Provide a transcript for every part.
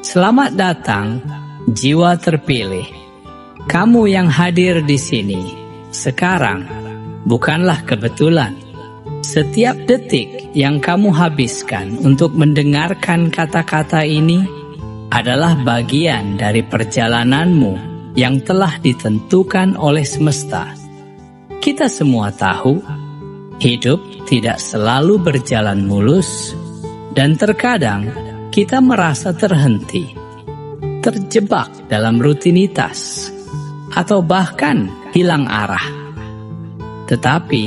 Selamat datang, jiwa terpilih. Kamu yang hadir di sini sekarang bukanlah kebetulan. Setiap detik yang kamu habiskan untuk mendengarkan kata-kata ini adalah bagian dari perjalananmu yang telah ditentukan oleh semesta. Kita semua tahu, hidup tidak selalu berjalan mulus, dan terkadang kita merasa terhenti, terjebak dalam rutinitas, atau bahkan hilang arah. Tetapi,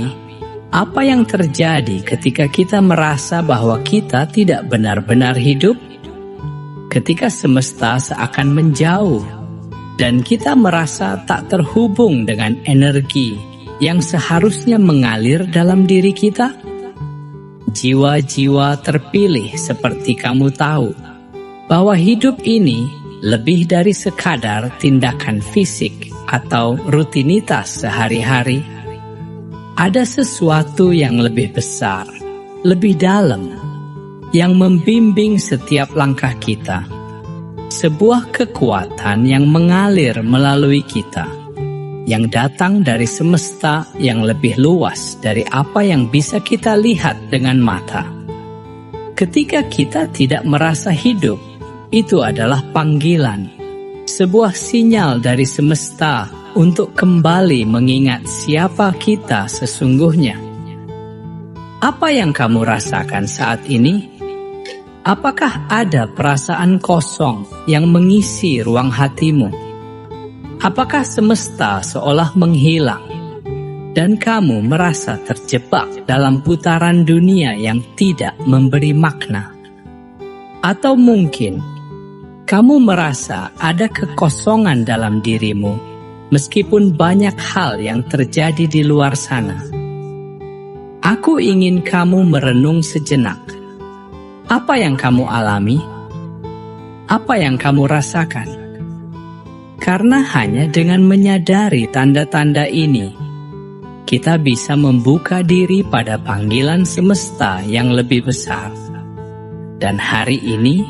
apa yang terjadi ketika kita merasa bahwa kita tidak benar-benar hidup? Ketika semesta seakan menjauh, dan kita merasa tak terhubung dengan energi yang seharusnya mengalir dalam diri kita? Jiwa-jiwa terpilih seperti kamu tahu bahwa hidup ini lebih dari sekadar tindakan fisik atau rutinitas sehari-hari. Ada sesuatu yang lebih besar, lebih dalam, yang membimbing setiap langkah kita. Sebuah kekuatan yang mengalir melalui kita, yang datang dari semesta yang lebih luas dari apa yang bisa kita lihat dengan mata. Ketika kita tidak merasa hidup, itu adalah panggilan, sebuah sinyal dari semesta untuk kembali mengingat siapa kita sesungguhnya. Apa yang kamu rasakan saat ini? Apakah ada perasaan kosong yang mengisi ruang hatimu? Apakah semesta seolah menghilang dan kamu merasa terjebak dalam putaran dunia yang tidak memberi makna? Atau mungkin kamu merasa ada kekosongan dalam dirimu meskipun banyak hal yang terjadi di luar sana. Aku ingin kamu merenung sejenak. Apa yang kamu alami? Apa yang kamu rasakan? Karena hanya dengan menyadari tanda-tanda ini, kita bisa membuka diri pada panggilan semesta yang lebih besar. Dan hari ini,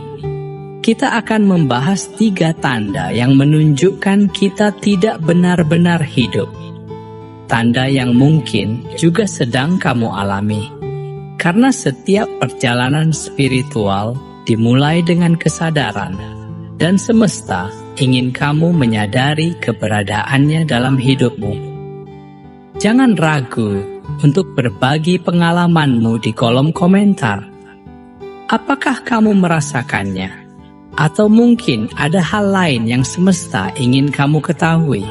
kita akan membahas 3 tanda yang menunjukkan kita tidak benar-benar hidup. Tanda yang mungkin juga sedang kamu alami. Karena setiap perjalanan spiritual dimulai dengan kesadaran, dan semesta ingin kamu menyadari keberadaannya dalam hidupmu. Jangan ragu untuk berbagi pengalamanmu di kolom komentar. Apakah kamu merasakannya? Atau mungkin ada hal lain yang semesta ingin kamu ketahui?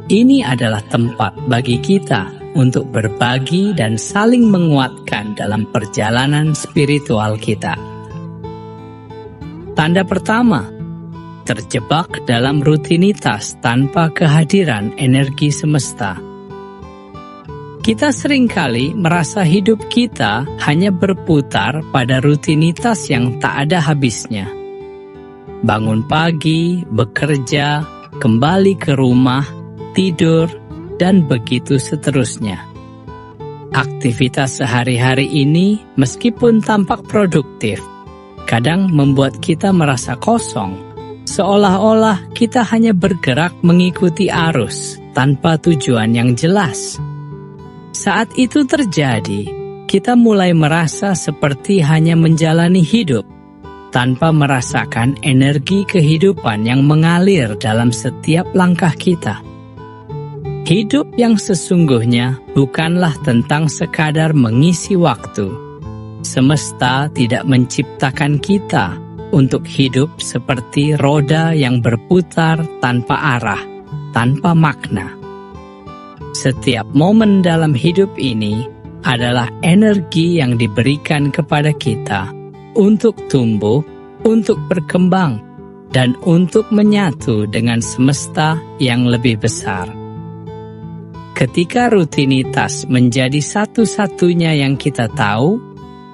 Ini adalah tempat bagi kita untuk berbagi dan saling menguatkan dalam perjalanan spiritual kita. Tanda pertama, terjebak dalam rutinitas tanpa kehadiran energi semesta. Kita seringkali merasa hidup kita hanya berputar pada rutinitas yang tak ada habisnya. Bangun pagi, bekerja, kembali ke rumah, tidur, dan begitu seterusnya. Aktivitas sehari-hari ini meskipun tampak produktif, kadang membuat kita merasa kosong, seolah-olah kita hanya bergerak mengikuti arus tanpa tujuan yang jelas. Saat itu terjadi, kita mulai merasa seperti hanya menjalani hidup, tanpa merasakan energi kehidupan yang mengalir dalam setiap langkah kita. Hidup yang sesungguhnya bukanlah tentang sekadar mengisi waktu. Semesta tidak menciptakan kita untuk hidup seperti roda yang berputar tanpa arah, tanpa makna. Setiap momen dalam hidup ini adalah energi yang diberikan kepada kita untuk tumbuh, untuk berkembang, dan untuk menyatu dengan semesta yang lebih besar. Ketika rutinitas menjadi satu-satunya yang kita tahu,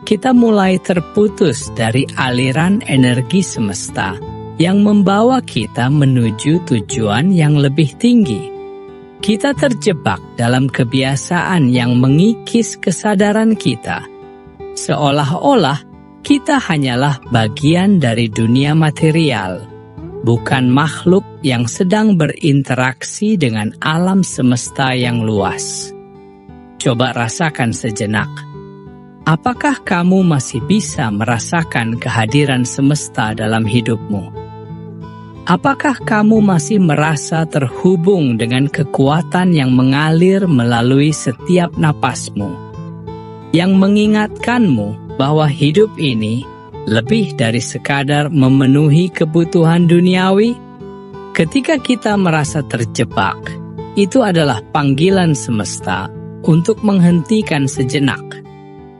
kita mulai terputus dari aliran energi semesta yang membawa kita menuju tujuan yang lebih tinggi. Kita terjebak dalam kebiasaan yang mengikis kesadaran kita, seolah-olah Kita hanyalah bagian dari dunia material, bukan makhluk yang sedang berinteraksi dengan alam semesta yang luas. Coba rasakan sejenak. Apakah kamu masih bisa merasakan kehadiran semesta dalam hidupmu? Apakah kamu masih merasa terhubung dengan kekuatan yang mengalir melalui setiap napasmu, yang mengingatkanmu bahwa hidup ini lebih dari sekadar memenuhi kebutuhan duniawi? Ketika kita merasa terjebak, itu adalah panggilan semesta untuk menghentikan sejenak,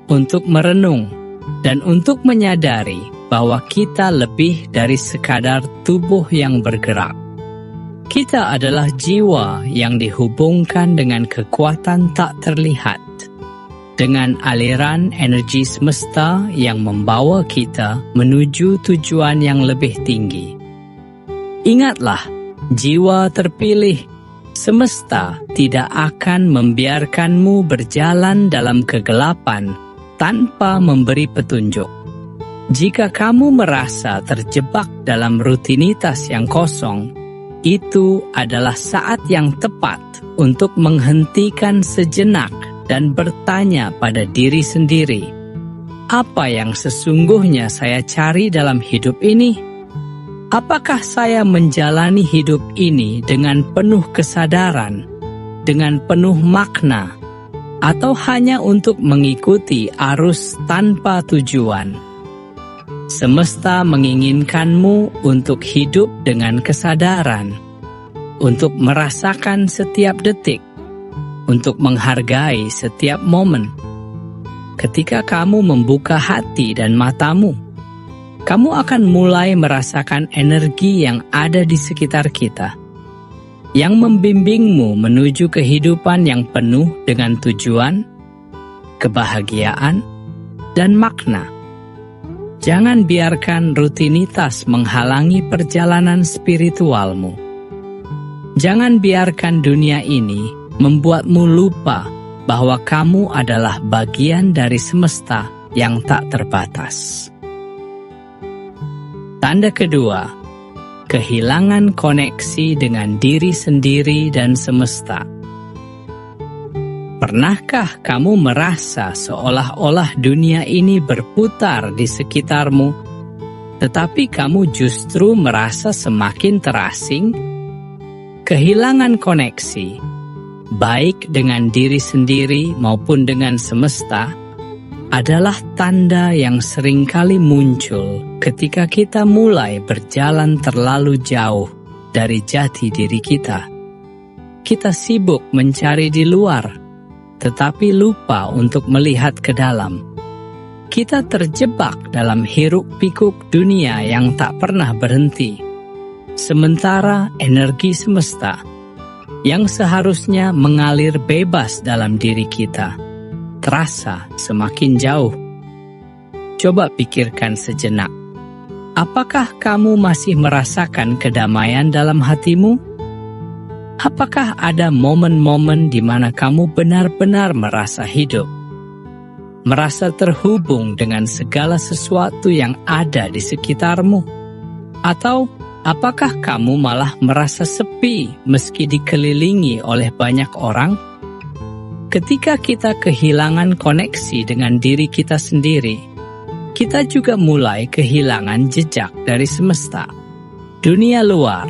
untuk merenung, dan untuk menyadari bahwa kita lebih dari sekadar tubuh yang bergerak. Kita adalah jiwa yang dihubungkan dengan kekuatan tak terlihat, dengan aliran energi semesta yang membawa kita menuju tujuan yang lebih tinggi. Ingatlah, jiwa terpilih, semesta tidak akan membiarkanmu berjalan dalam kegelapan tanpa memberi petunjuk. Jika kamu merasa terjebak dalam rutinitas yang kosong, itu adalah saat yang tepat untuk menghentikan sejenak dan bertanya pada diri sendiri, apa yang sesungguhnya saya cari dalam hidup ini? Apakah saya menjalani hidup ini dengan penuh kesadaran, dengan penuh makna, atau hanya untuk mengikuti arus tanpa tujuan? Semesta menginginkanmu untuk hidup dengan kesadaran, untuk merasakan setiap detik, untuk menghargai setiap momen. Ketika kamu membuka hati dan matamu, kamu akan mulai merasakan energi yang ada di sekitar kita, yang membimbingmu menuju kehidupan yang penuh dengan tujuan, kebahagiaan, dan makna. Jangan biarkan rutinitas menghalangi perjalanan spiritualmu. Jangan biarkan dunia ini membuatmu lupa bahwa kamu adalah bagian dari semesta yang tak terbatas. Tanda kedua, kehilangan koneksi dengan diri sendiri dan semesta. Pernahkah kamu merasa seolah-olah dunia ini berputar di sekitarmu, tetapi kamu justru merasa semakin terasing? Kehilangan koneksi, baik dengan diri sendiri maupun dengan semesta, adalah tanda yang seringkali muncul ketika kita mulai berjalan terlalu jauh dari jati diri kita. Kita sibuk mencari di luar, tetapi lupa untuk melihat ke dalam. Kita terjebak dalam hiruk-pikuk dunia yang tak pernah berhenti. Sementara energi semesta yang seharusnya mengalir bebas dalam diri kita terasa semakin jauh. Coba pikirkan sejenak. Apakah kamu masih merasakan kedamaian dalam hatimu? Apakah ada momen-momen di mana kamu benar-benar merasa hidup? Merasa terhubung dengan segala sesuatu yang ada di sekitarmu? Atau apakah kamu malah merasa sepi meski dikelilingi oleh banyak orang? Ketika kita kehilangan koneksi dengan diri kita sendiri, kita juga mulai kehilangan jejak dari semesta. Dunia luar,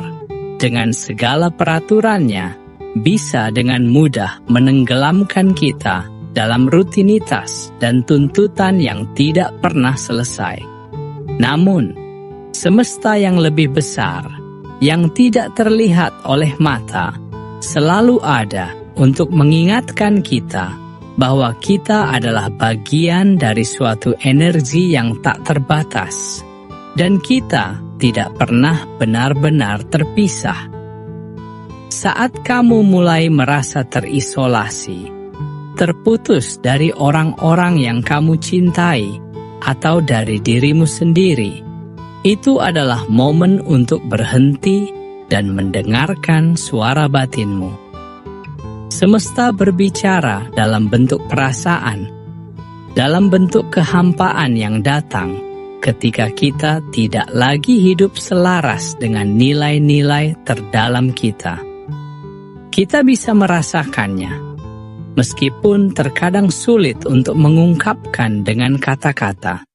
dengan segala peraturannya, bisa dengan mudah menenggelamkan kita dalam rutinitas dan tuntutan yang tidak pernah selesai. Namun, semesta yang lebih besar, yang tidak terlihat oleh mata, selalu ada untuk mengingatkan kita bahwa kita adalah bagian dari suatu energi yang tak terbatas, dan kita tidak pernah benar-benar terpisah. Saat kamu mulai merasa terisolasi, terputus dari orang-orang yang kamu cintai, atau dari dirimu sendiri, itu adalah momen untuk berhenti dan mendengarkan suara batinmu. Semesta berbicara dalam bentuk perasaan, dalam bentuk kehampaan yang datang ketika kita tidak lagi hidup selaras dengan nilai-nilai terdalam kita. Kita bisa merasakannya, meskipun terkadang sulit untuk mengungkapkan dengan kata-kata.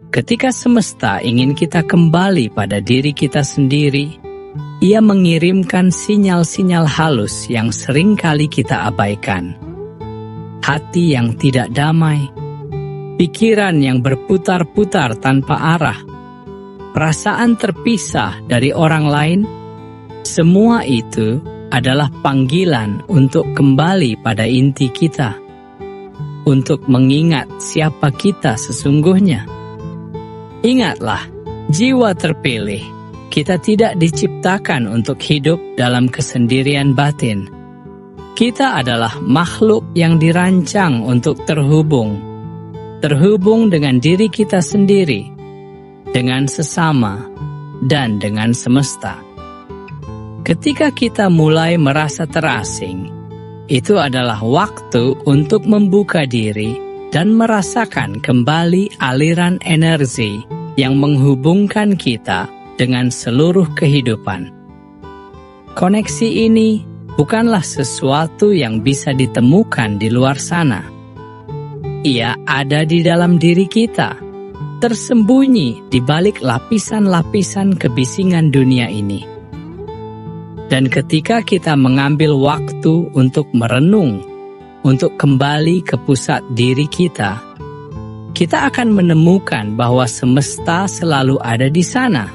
Ketika semesta ingin kita kembali pada diri kita sendiri, ia mengirimkan sinyal-sinyal halus yang seringkali kita abaikan. Hati yang tidak damai, pikiran yang berputar-putar tanpa arah, perasaan terpisah dari orang lain, semua itu adalah panggilan untuk kembali pada inti kita, untuk mengingat siapa kita sesungguhnya. Ingatlah, jiwa terpilih, kita tidak diciptakan untuk hidup dalam kesendirian batin. Kita adalah makhluk yang dirancang untuk terhubung dengan diri kita sendiri, dengan sesama, dan dengan semesta. Ketika kita mulai merasa terasing, itu adalah waktu untuk membuka diri dan merasakan kembali aliran energi yang menghubungkan kita dengan seluruh kehidupan. Koneksi ini bukanlah sesuatu yang bisa ditemukan di luar sana. Ia ada di dalam diri kita, tersembunyi di balik lapisan-lapisan kebisingan dunia ini. Dan ketika kita mengambil waktu untuk merenung, untuk kembali ke pusat diri kita akan menemukan bahwa semesta selalu ada di sana,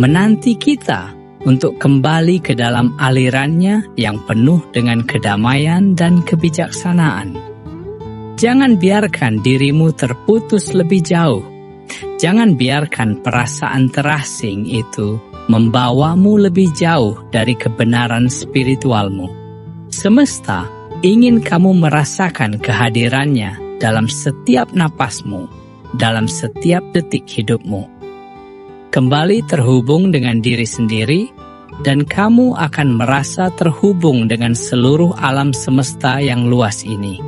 menanti kita untuk kembali ke dalam alirannya yang penuh dengan kedamaian dan kebijaksanaan. Jangan biarkan dirimu terputus lebih jauh. Jangan biarkan perasaan terasing itu membawamu lebih jauh dari kebenaran spiritualmu. Semesta ingin kamu merasakan kehadirannya dalam setiap napasmu, dalam setiap detik hidupmu. Kembali terhubung dengan diri sendiri, dan kamu akan merasa terhubung dengan seluruh alam semesta yang luas ini.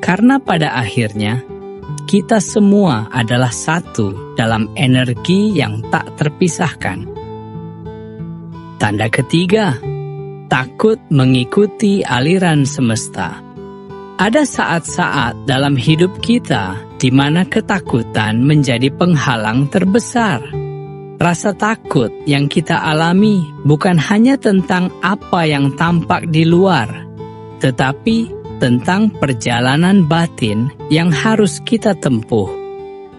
Karena pada akhirnya, kita semua adalah satu dalam energi yang tak terpisahkan. Tanda ketiga, takut mengikuti aliran semesta. Ada saat-saat dalam hidup kita di mana ketakutan menjadi penghalang terbesar. Rasa takut yang kita alami bukan hanya tentang apa yang tampak di luar, tetapi tentang perjalanan batin yang harus kita tempuh.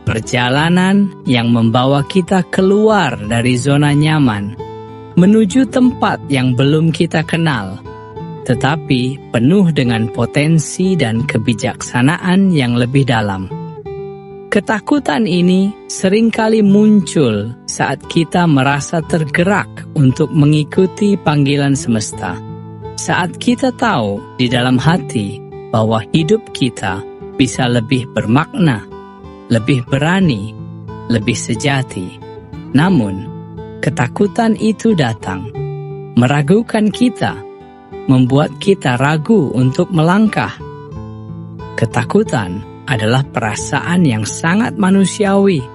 Perjalanan yang membawa kita keluar dari zona nyaman, menuju tempat yang belum kita kenal, tetapi penuh dengan potensi dan kebijaksanaan yang lebih dalam. Ketakutan ini seringkali muncul saat kita merasa tergerak untuk mengikuti panggilan semesta. Saat kita tahu di dalam hati bahwa hidup kita bisa lebih bermakna, lebih berani, lebih sejati. Namun, ketakutan itu datang, meragukan kita, membuat kita ragu untuk melangkah. Ketakutan adalah perasaan yang sangat manusiawi,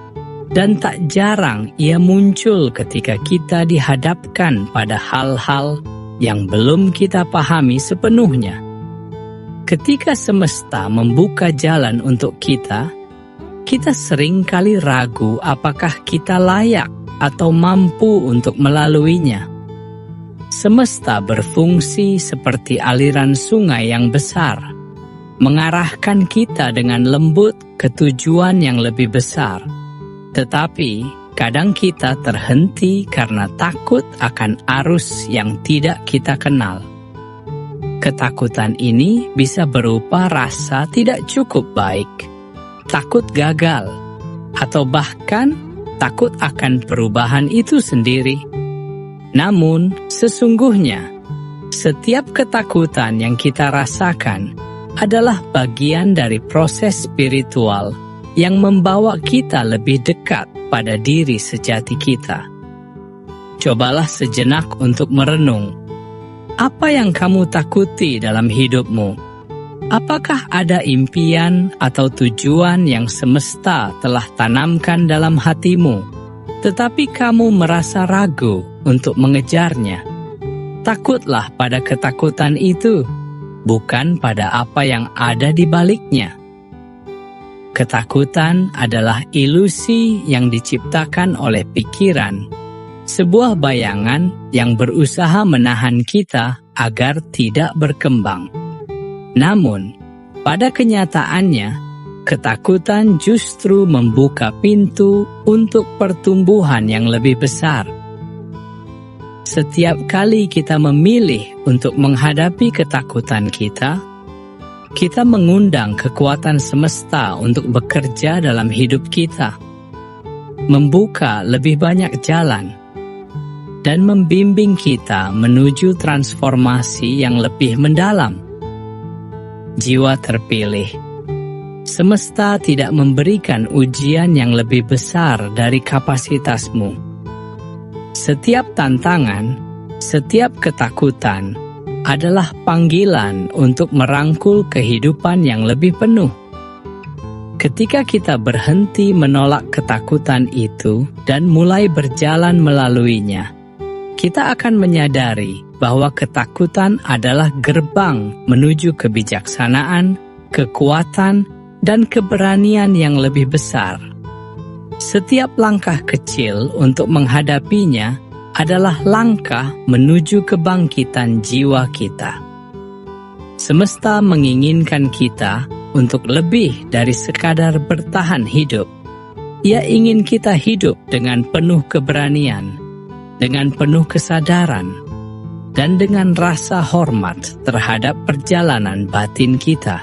dan tak jarang ia muncul ketika kita dihadapkan pada hal-hal yang belum kita pahami sepenuhnya. Ketika semesta membuka jalan untuk kita seringkali ragu apakah kita layak atau mampu untuk melaluinya. Semesta berfungsi seperti aliran sungai yang besar, mengarahkan kita dengan lembut ke tujuan yang lebih besar. Tetapi kadang kita terhenti karena takut akan arus yang tidak kita kenal. Ketakutan ini bisa berupa rasa tidak cukup baik, takut gagal, atau bahkan takut akan perubahan itu sendiri. Namun, sesungguhnya, setiap ketakutan yang kita rasakan adalah bagian dari proses spiritual yang membawa kita lebih dekat pada diri sejati kita. Cobalah sejenak untuk merenung. Apa yang kamu takuti dalam hidupmu? Apakah ada impian atau tujuan yang semesta telah tanamkan dalam hatimu, tetapi kamu merasa ragu untuk mengejarnya? Takutlah pada ketakutan itu, bukan pada apa yang ada di baliknya. Ketakutan adalah ilusi yang diciptakan oleh pikiran, sebuah bayangan yang berusaha menahan kita agar tidak berkembang. Namun, pada kenyataannya, ketakutan justru membuka pintu untuk pertumbuhan yang lebih besar. Setiap kali kita memilih untuk menghadapi ketakutan kita mengundang kekuatan semesta untuk bekerja dalam hidup kita, membuka lebih banyak jalan, dan membimbing kita menuju transformasi yang lebih mendalam. Jiwa terpilih, semesta tidak memberikan ujian yang lebih besar dari kapasitasmu. Setiap tantangan, setiap ketakutan adalah panggilan untuk merangkul kehidupan yang lebih penuh. Ketika kita berhenti menolak ketakutan itu dan mulai berjalan melaluinya, kita akan menyadari bahwa ketakutan adalah gerbang menuju kebijaksanaan, kekuatan, dan keberanian yang lebih besar. Setiap langkah kecil untuk menghadapinya adalah langkah menuju kebangkitan jiwa kita. Semesta menginginkan kita untuk lebih dari sekadar bertahan hidup. Ia ingin kita hidup dengan penuh keberanian, dengan penuh kesadaran, dan dengan rasa hormat terhadap perjalanan batin kita.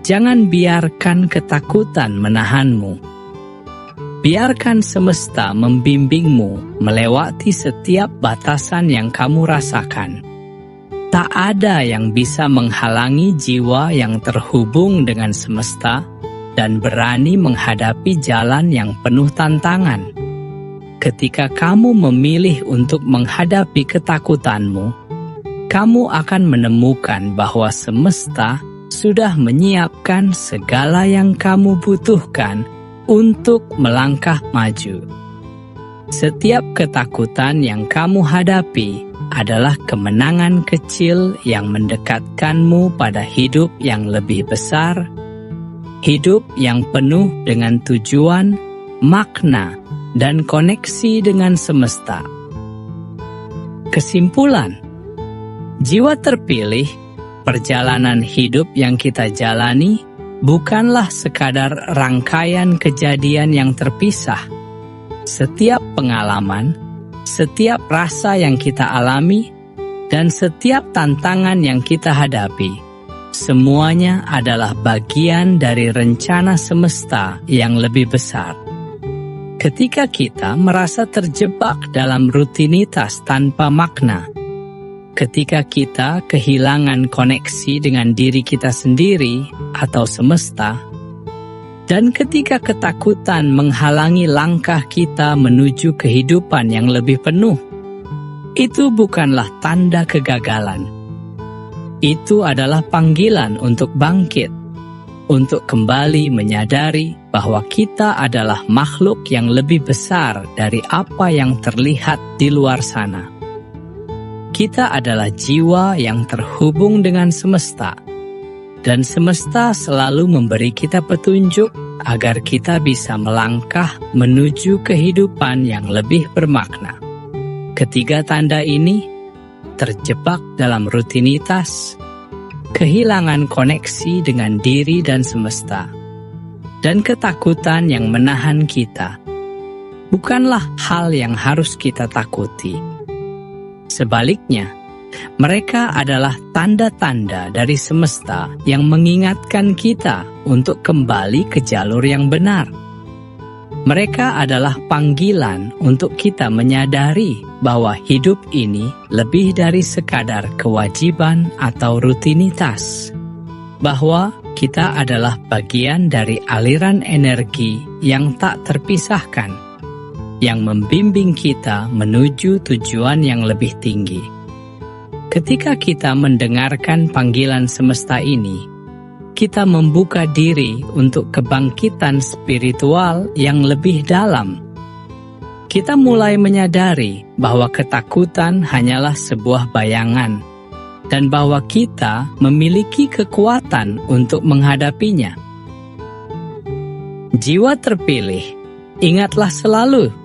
Jangan biarkan ketakutan menahanmu. Biarkan semesta membimbingmu melewati setiap batasan yang kamu rasakan. Tak ada yang bisa menghalangi jiwa yang terhubung dengan semesta dan berani menghadapi jalan yang penuh tantangan. Ketika kamu memilih untuk menghadapi ketakutanmu, kamu akan menemukan bahwa semesta sudah menyiapkan segala yang kamu butuhkan untuk melangkah maju. Setiap ketakutan yang kamu hadapi adalah kemenangan kecil yang mendekatkanmu pada hidup yang lebih besar, hidup yang penuh dengan tujuan, makna, dan koneksi dengan semesta. Kesimpulan, jiwa terpilih, perjalanan hidup yang kita jalani bukanlah sekadar rangkaian kejadian yang terpisah. Setiap pengalaman, setiap rasa yang kita alami, dan setiap tantangan yang kita hadapi, semuanya adalah bagian dari rencana semesta yang lebih besar. Ketika kita merasa terjebak dalam rutinitas tanpa makna, ketika kita kehilangan koneksi dengan diri kita sendiri atau semesta, dan ketika ketakutan menghalangi langkah kita menuju kehidupan yang lebih penuh, itu bukanlah tanda kegagalan. Itu adalah panggilan untuk bangkit, untuk kembali menyadari bahwa kita adalah makhluk yang lebih besar dari apa yang terlihat di luar sana. Kita adalah jiwa yang terhubung dengan semesta, dan semesta selalu memberi kita petunjuk agar kita bisa melangkah menuju kehidupan yang lebih bermakna. Ketiga tanda ini, terjebak dalam rutinitas, kehilangan koneksi dengan diri dan semesta, dan ketakutan yang menahan kita, bukanlah hal yang harus kita takuti. Sebaliknya, mereka adalah tanda-tanda dari semesta yang mengingatkan kita untuk kembali ke jalur yang benar. Mereka adalah panggilan untuk kita menyadari bahwa hidup ini lebih dari sekadar kewajiban atau rutinitas. Bahwa kita adalah bagian dari aliran energi yang tak terpisahkan, yang membimbing kita menuju tujuan yang lebih tinggi. Ketika kita mendengarkan panggilan semesta ini, kita membuka diri untuk kebangkitan spiritual yang lebih dalam. Kita mulai menyadari bahwa ketakutan hanyalah sebuah bayangan, dan bahwa kita memiliki kekuatan untuk menghadapinya. Jiwa terpilih, ingatlah selalu,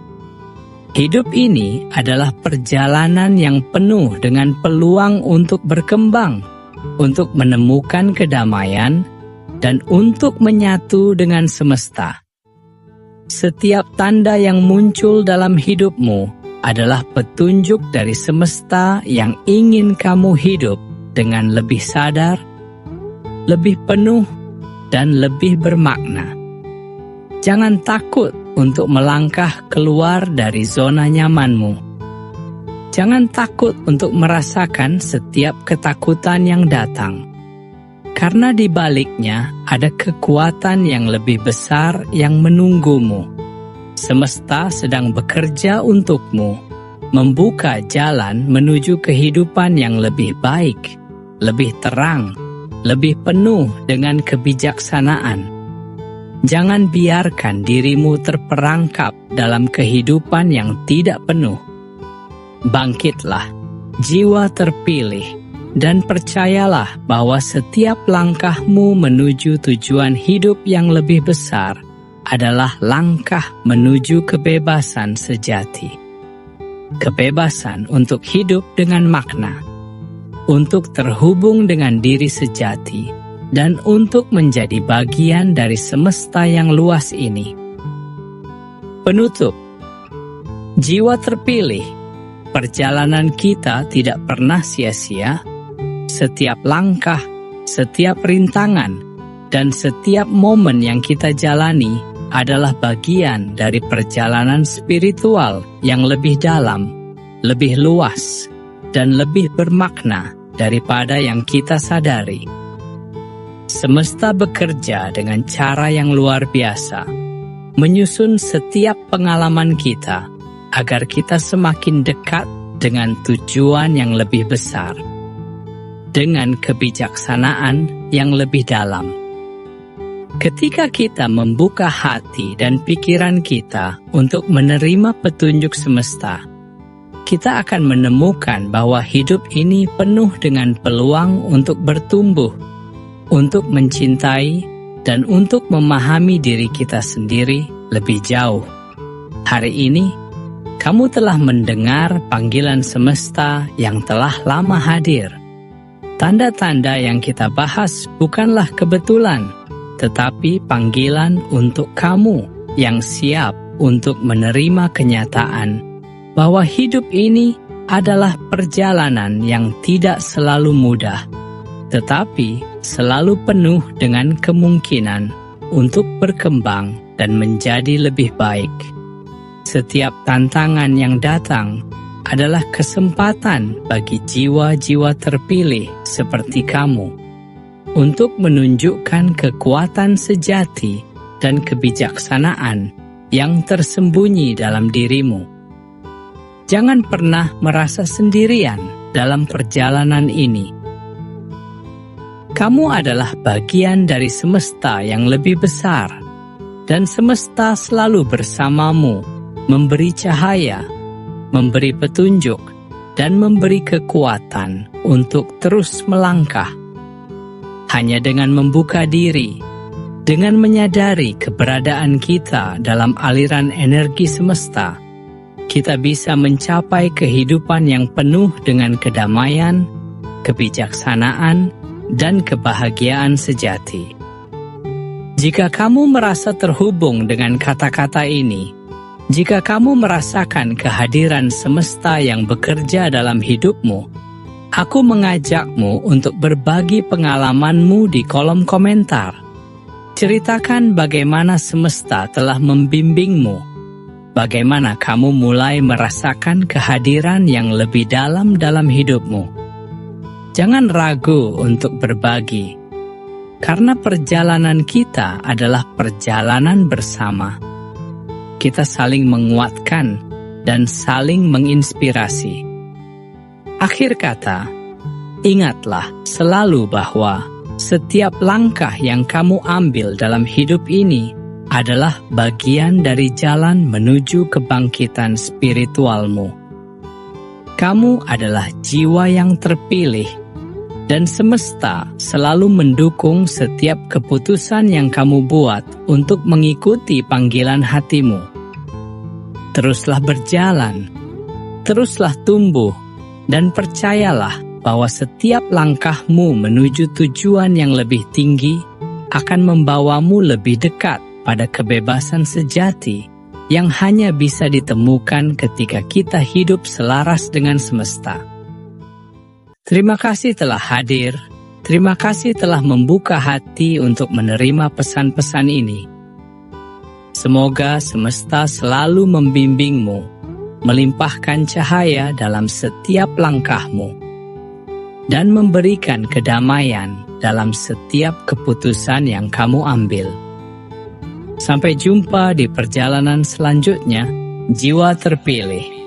hidup ini adalah perjalanan yang penuh dengan peluang untuk berkembang, untuk menemukan kedamaian, dan untuk menyatu dengan semesta. Setiap tanda yang muncul dalam hidupmu adalah petunjuk dari semesta yang ingin kamu hidup dengan lebih sadar, lebih penuh, dan lebih bermakna. Jangan takut untuk melangkah keluar dari zona nyamanmu. Jangan takut untuk merasakan setiap ketakutan yang datang, karena di baliknya ada kekuatan yang lebih besar yang menunggumu. Semesta sedang bekerja untukmu, membuka jalan menuju kehidupan yang lebih baik, lebih terang, lebih penuh dengan kebijaksanaan. Jangan biarkan dirimu terperangkap dalam kehidupan yang tidak penuh. Bangkitlah, jiwa terpilih, dan percayalah bahwa setiap langkahmu menuju tujuan hidup yang lebih besar adalah langkah menuju kebebasan sejati. Kebebasan untuk hidup dengan makna, untuk terhubung dengan diri sejati, dan untuk menjadi bagian dari semesta yang luas ini. Penutup, jiwa terpilih, perjalanan kita tidak pernah sia-sia. Setiap langkah, setiap rintangan, dan setiap momen yang kita jalani adalah bagian dari perjalanan spiritual yang lebih dalam, lebih luas, dan lebih bermakna daripada yang kita sadari. Semesta bekerja dengan cara yang luar biasa, menyusun setiap pengalaman kita agar kita semakin dekat dengan tujuan yang lebih besar, dengan kebijaksanaan yang lebih dalam. Ketika kita membuka hati dan pikiran kita untuk menerima petunjuk semesta, kita akan menemukan bahwa hidup ini penuh dengan peluang untuk bertumbuh, untuk mencintai, dan untuk memahami diri kita sendiri lebih jauh. Hari ini, kamu telah mendengar panggilan semesta yang telah lama hadir. Tanda-tanda yang kita bahas bukanlah kebetulan, tetapi panggilan untuk kamu yang siap untuk menerima kenyataan bahwa hidup ini adalah perjalanan yang tidak selalu mudah, tetapi selalu penuh dengan kemungkinan untuk berkembang dan menjadi lebih baik. Setiap tantangan yang datang adalah kesempatan bagi jiwa-jiwa terpilih seperti kamu untuk menunjukkan kekuatan sejati dan kebijaksanaan yang tersembunyi dalam dirimu. Jangan pernah merasa sendirian dalam perjalanan ini. Kamu adalah bagian dari semesta yang lebih besar, dan semesta selalu bersamamu, memberi cahaya, memberi petunjuk, dan memberi kekuatan untuk terus melangkah. Hanya dengan membuka diri, dengan menyadari keberadaan kita dalam aliran energi semesta, kita bisa mencapai kehidupan yang penuh dengan kedamaian, kebijaksanaan, dan kebahagiaan sejati. Jika kamu merasa terhubung dengan kata-kata ini, jika kamu merasakan kehadiran semesta yang bekerja dalam hidupmu, aku mengajakmu untuk berbagi pengalamanmu di kolom komentar. Ceritakan bagaimana semesta telah membimbingmu, bagaimana kamu mulai merasakan kehadiran yang lebih dalam hidupmu. Jangan ragu untuk berbagi, karena perjalanan kita adalah perjalanan bersama. Kita saling menguatkan dan saling menginspirasi. Akhir kata, Ingatlah selalu bahwa setiap langkah yang kamu ambil dalam hidup ini adalah bagian dari jalan menuju kebangkitan spiritualmu. Kamu adalah jiwa yang terpilih, dan semesta selalu mendukung setiap keputusan yang kamu buat untuk mengikuti panggilan hatimu. Teruslah berjalan, teruslah tumbuh, dan percayalah bahwa setiap langkahmu menuju tujuan yang lebih tinggi akan membawamu lebih dekat pada kebebasan sejati yang hanya bisa ditemukan ketika kita hidup selaras dengan semesta. Terima kasih telah hadir, terima kasih telah membuka hati untuk menerima pesan-pesan ini. Semoga semesta selalu membimbingmu, melimpahkan cahaya dalam setiap langkahmu, dan memberikan kedamaian dalam setiap keputusan yang kamu ambil. Sampai jumpa di perjalanan selanjutnya, jiwa terpilih.